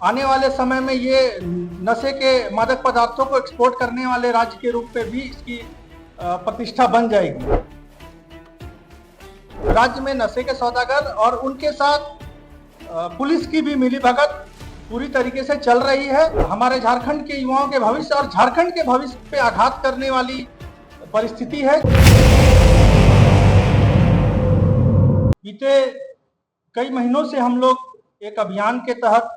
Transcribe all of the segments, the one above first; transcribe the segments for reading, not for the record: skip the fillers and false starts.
आने वाले समय में ये नशे के मादक पदार्थों को एक्सपोर्ट करने वाले राज्य के रूप में भी इसकी प्रतिष्ठा बन जाएगी। राज्य में नशे के सौदागर और उनके साथ पुलिस की भी मिलीभगत पूरी तरीके से चल रही है। हमारे झारखंड के युवाओं के भविष्य और झारखंड के भविष्य पे आघात करने वाली परिस्थिति है। बीते कई महीनों से हम लोग एक अभियान के तहत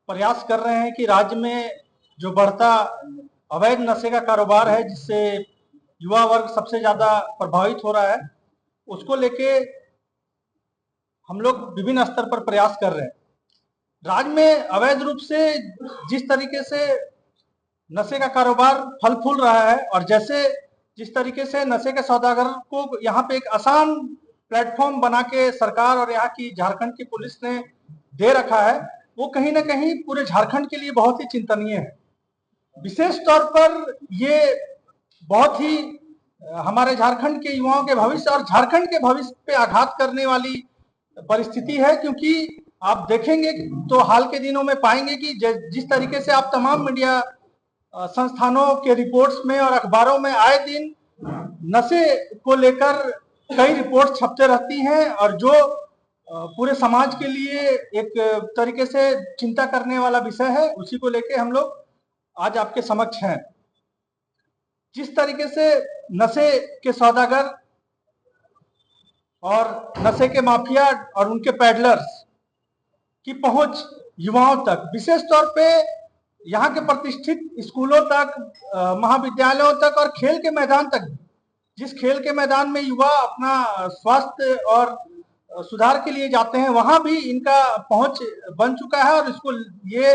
प्रयास कर रहे हैं कि राज्य में जो बढ़ता अवैध नशे का कारोबार है, जिससे युवा वर्ग सबसे ज्यादा प्रभावित हो रहा है, उसको लेके हम लोग विभिन्न स्तर पर प्रयास कर रहे हैं। राज्य में अवैध रूप से जिस तरीके से नशे का कारोबार फल फूल रहा है और जिस तरीके से नशे के सौदागर को यहाँ पे एक आसान प्लेटफॉर्म बना के सरकार और यहाँ की झारखंड की पुलिस ने दे रखा है, वो कहीं ना कहीं पूरे झारखंड के लिए बहुत ही चिंतनीय है। विशेष तौर पर ये बहुत ही हमारे झारखंड के युवाओं के भविष्य और झारखंड के भविष्य पे आघात करने वाली परिस्थिति है, क्योंकि आप देखेंगे तो हाल के दिनों में पाएंगे कि जिस तरीके से आप तमाम मीडिया संस्थानों के रिपोर्ट्स में और अखबारों में आए दिन नशे को लेकर कई रिपोर्ट छपते रहती हैं और जो पूरे समाज के लिए एक तरीके से चिंता करने वाला विषय है, उसी को लेके हम लोग आज आपके समक्ष हैं। जिस तरीके से नशे के सौदागर और नशे के माफिया और उनके पैडलर्स की पहुंच युवाओं तक, विशेष तौर पे यहाँ के प्रतिष्ठित स्कूलों तक, महाविद्यालयों तक और खेल के मैदान तक, जिस खेल के मैदान में युवा अपना स्वास्थ्य और सुधार के लिए जाते हैं, वहां भी इनका पहुंच बन चुका है और इसको ये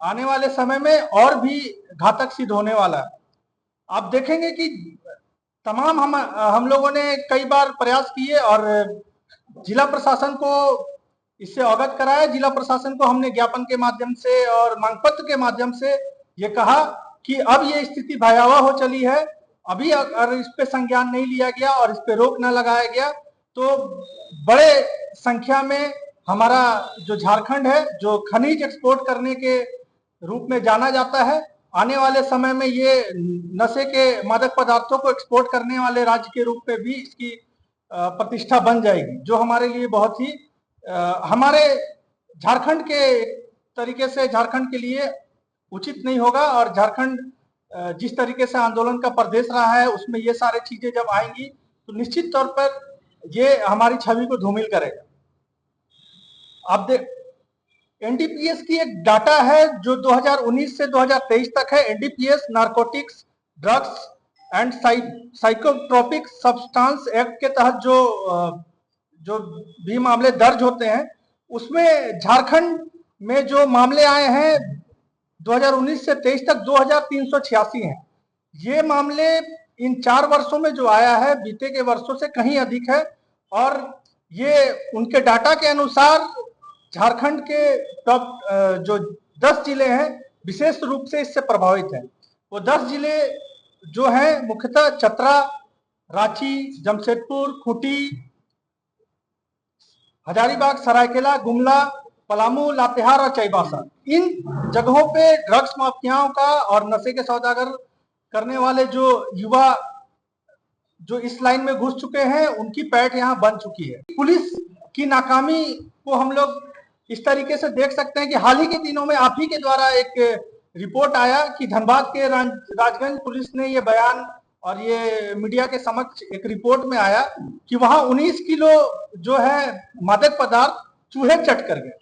आने वाले समय में और भी घातक सिद्ध होने वाला है। आप देखेंगे कि तमाम हम लोगों ने कई बार प्रयास किए और जिला प्रशासन को इससे अवगत कराया। जिला प्रशासन को हमने ज्ञापन के माध्यम से और मांग पत्र के माध्यम से ये कहा कि अब ये स्थिति भयावह हो चली है, अभी अगर इस पे संज्ञान नहीं लिया गया और इस पे रोक न लगाया गया तो बड़े संख्या में हमारा जो झारखंड है, जो खनिज एक्सपोर्ट करने के रूप में जाना जाता है, आने वाले समय में ये नशे के मादक पदार्थों को एक्सपोर्ट करने वाले राज्य के रूप में भी इसकी प्रतिष्ठा बन जाएगी, जो हमारे लिए बहुत ही हमारे झारखंड के तरीके से झारखंड के लिए उचित नहीं होगा। और झारखंड जिस तरीके से आंदोलन का प्रदेश रहा है, उसमें ये सारी चीजें जब आएंगी तो निश्चित तौर पर ये हमारी छवि को धूमिल करेगा। आप देख, एनडीपीएस की एक डाटा है जो 2019 से 2023 तक है। NDPS narcotics, drugs and psychotropic substance act के तहत जो भी मामले दर्ज होते हैं, उसमें झारखंड में जो मामले आए हैं 2019 से 23 तक 2386 हैं। ये मामले इन 4 वर्षों में जो आया है, बीते के वर्षों से कहीं अधिक है। और ये उनके डाटा के अनुसार झारखंड के टॉप जो 10 जिले हैं विशेष रूप से इससे प्रभावित हैं। वो 10 जिले जो हैं मुख्यतः चतरा, रांची, जमशेदपुर, खूंटी, हजारीबाग, सरायकेला, गुमला, पलामू, लातेहार और चाईबासा। इन जगहों पे ड्रग्स माफियाओं का और नशे के सौदागर करने वाले जो युवा जो इस लाइन में घुस चुके हैं, उनकी पैठ यहाँ बन चुकी है। पुलिस की नाकामी को हम लोग इस तरीके से देख सकते हैं कि हाल ही के दिनों में आप ही के द्वारा एक रिपोर्ट आया कि धनबाद के राजगंज पुलिस ने ये बयान और ये मीडिया के समक्ष एक रिपोर्ट में आया कि वहां 19 किलो जो है मादक पदार्थ चूहे चट कर गए।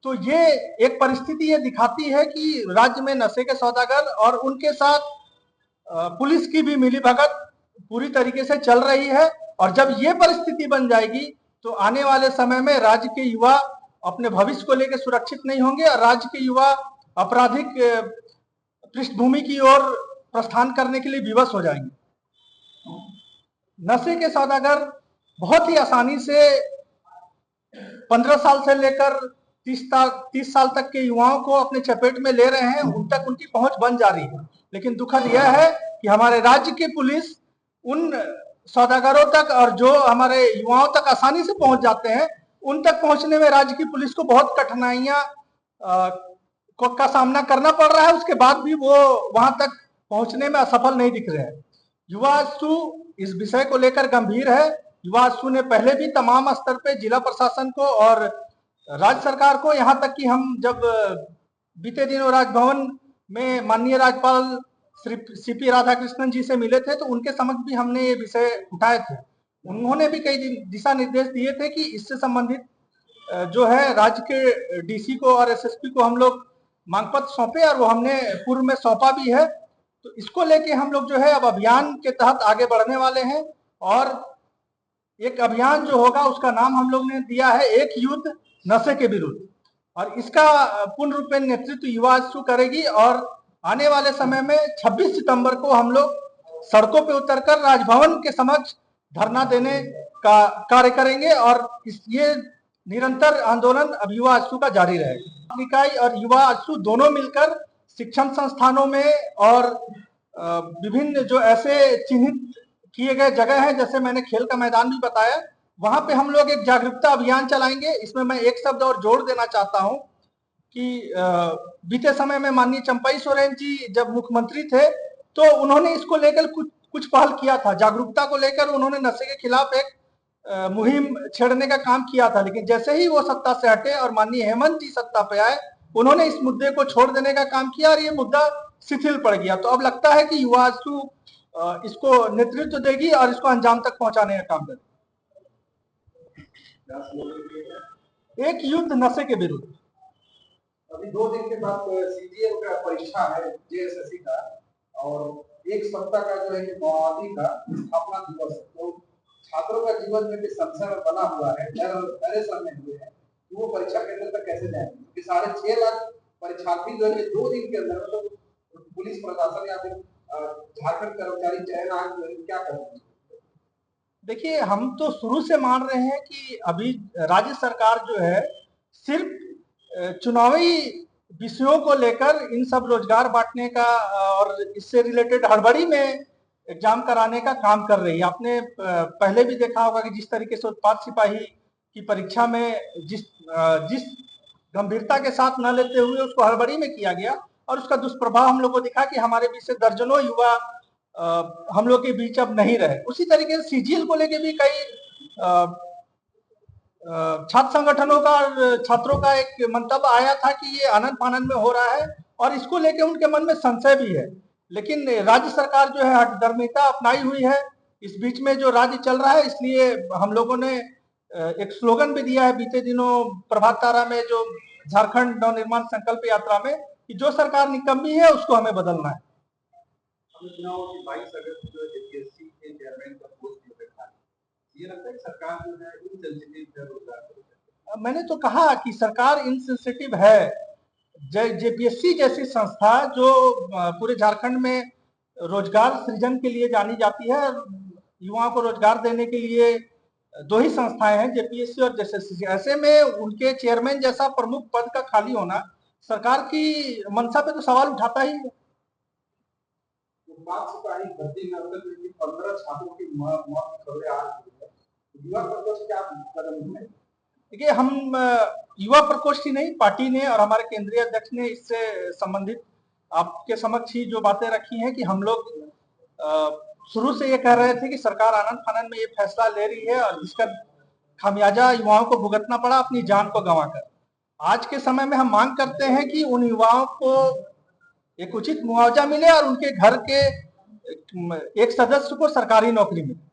तो ये एक परिस्थिति ये दिखाती है कि राज्य में नशे के सौदागर और उनके साथ पुलिस की भी मिलीभगत पूरी तरीके से चल रही है। और जब ये परिस्थिति बन जाएगी तो आने वाले समय में राज्य के युवा अपने भविष्य को लेकर सुरक्षित नहीं होंगे और राज्य के युवा आपराधिक पृष्ठभूमि की ओर प्रस्थान करने के लिए विवश हो जाएंगे। नशे के सौदागर बहुत ही आसानी से 15 साल से लेकर 30 साल तक के युवाओं को अपने चपेट में ले रहे हैं, उन तक उनकी पहुंच बन जा रही है। लेकिन दुखद यह है कि हमारे राज्य की पुलिस उन सौदागरों तक और जो हमारे युवाओं तक आसानी से पहुंच जाते हैं, उन तक पहुंचने में राज्य की पुलिस को बहुत कठिनाइयां का सामना करना पड़ रहा है, उसके बाद भी वो वहां तक पहुंचने में असफल नहीं दिख रहे हैं। युवा आशु इस विषय को लेकर गंभीर है। युवा आशु ने पहले भी तमाम स्तर पे जिला प्रशासन को और राज्य सरकार को, यहाँ तक कि हम जब बीते दिनों राजभवन में माननीय राज्यपाल श्री सीपी राधाकृष्णन जी से मिले थे, तो उनके समक्ष भी हमने ये विषय उठाए थे। उन्होंने भी कई दिशा निर्देश दिए थे कि इससे संबंधित जो है राज्य के डीसी को और एसएसपी को हम लोग मांग पत्र सौंपे, और वो हमने पूर्व में सौंपा भी है। तो इसको लेके हम लोग जो है अब अभियान के तहत आगे बढ़ने वाले हैं, और एक अभियान जो होगा उसका नाम हम लोग ने दिया है एक युद्ध नशे के विरुद्ध, और इसका पूर्ण रूप में नेतृत्व युवा आशु करेगी। और आने वाले समय में 26 सितंबर को हम लोग सड़कों पे उतरकर राजभवन के समक्ष धरना देने का कार्य करेंगे, और ये निरंतर आंदोलन अब युवा आशु का जारी रहेगा। निकाय और युवा आशु दोनों मिलकर शिक्षण संस्थानों में और विभिन्न जो ऐसे चिन्हित किए गए जगह हैं, जैसे मैंने खेल का मैदान भी बताया, वहां पे हम लोग एक जागरूकता अभियान चलाएंगे। इसमें मैं एक शब्द और जोड़ देना चाहता हूं कि बीते समय में माननीय चंपई सोरेन जी जब मुख्यमंत्री थे, तो उन्होंने इसको लेकर कुछ पहल किया था। जागरूकता को लेकर उन्होंने नशे के खिलाफ एक मुहिम छेड़ने का काम किया था, लेकिन जैसे ही वो सत्ता से हटे और माननीय हेमंत जी सत्ता पे आए, उन्होंने इस मुद्दे को छोड़ देने का काम किया और ये मुद्दा शिथिल पड़ गया। तो अब लगता है कि युवा आशु इसको नेतृत्व देगी और इसको अंजाम तक पहुंचाने का काम करेगी। एक युद्ध नशे के विरुद्ध। अभी 2 दिन के बाद सीजीएल का परीक्षा है जेएसएससी का, और एक सप्ताह का जो है माओवादी का स्थापना दिवस है। तो छात्रों का जीवन में भी संशय बना हुआ है, परेशान में हुए हैं कि वो परीक्षा केंद्र तक कैसे जाएंगे, क्योंकि 6.5 लाख परीक्षार्थी जो है 2 दिन के अंदर, तो पुलिस प्रशासन या फिर झारखंड कर्मचारी चयन आयोग क्या करेंगे? देखिए, हम तो शुरू से मान रहे हैं कि अभी राज्य सरकार जो है सिर्फ चुनावी विषयों को लेकर इन सब रोजगार बांटने का और इससे रिलेटेड हड़बड़ी में एग्जाम कराने का काम कर रही है। आपने पहले भी देखा होगा कि जिस तरीके से उत्पाद सिपाही की परीक्षा में जिस गंभीरता के साथ न लेते हुए उसको हड़बड़ी में किया गया, और उसका दुष्प्रभाव हम लोग को दिखा कि हमारे बीच से दर्जनों युवा हम लोग के बीच अब नहीं रहे। उसी तरीके से सीजीएल को लेके भी कई छात्र संगठनों का छात्रों का एक मंतव्य आया था कि ये आनंद फानंद में हो रहा है, और इसको लेके उनके मन में संशय भी है। लेकिन राज्य सरकार जो है हठधर्मिता अपनाई हुई है इस बीच में जो राज्य चल रहा है, इसलिए हम लोगों ने एक स्लोगन भी दिया है बीते दिनों प्रभात तारा में, जो झारखंड नवनिर्माण संकल्प यात्रा में, कि जो सरकार निकम्मी है उसको हमें बदलना है। चुनाव की 22 अगस्त जो जेपीएससी के चेयरमैन का पोस्ट रखा, ये लगता है सरकार जो है इनसेंसिटिव है रोजगार। मैंने तो कहा कि सरकार इनसेंसिटिव है। जेपीएससी जैसी संस्था जो पूरे झारखंड में रोजगार सृजन के लिए जानी जाती है, युवाओं को रोजगार देने के लिए 2 ही संस्थाएं हैं, जेपीएससी और जेएसएससी। ऐसे में उनके चेयरमैन जैसा प्रमुख पद का खाली होना सरकार की मंशा पे तो सवाल उठाता ही है। बात सिपाही भर्ती में अब तक 15 छात्रों की मौत की खबरें आ रही है, युवा प्रकोष्ठ क्या कदम है? देखिए, हम युवा प्रकोष्ठ ही नहीं, पार्टी ने और हमारे केंद्रीय अध्यक्ष ने इससे संबंधित आपके समक्ष ही जो बातें रखी हैं कि हम लोग शुरू से ये कह रहे थे कि सरकार आनंद फानंद में ये फैसला ले रही है, और जिसका खामियाजा युवाओं को भुगतना पड़ा अपनी जान को गंवाकर। आज के समय में हम मांग करते हैं कि उन युवाओं को एक उचित मुआवजा मिले और उनके घर के एक सदस्य को सरकारी नौकरी मिले।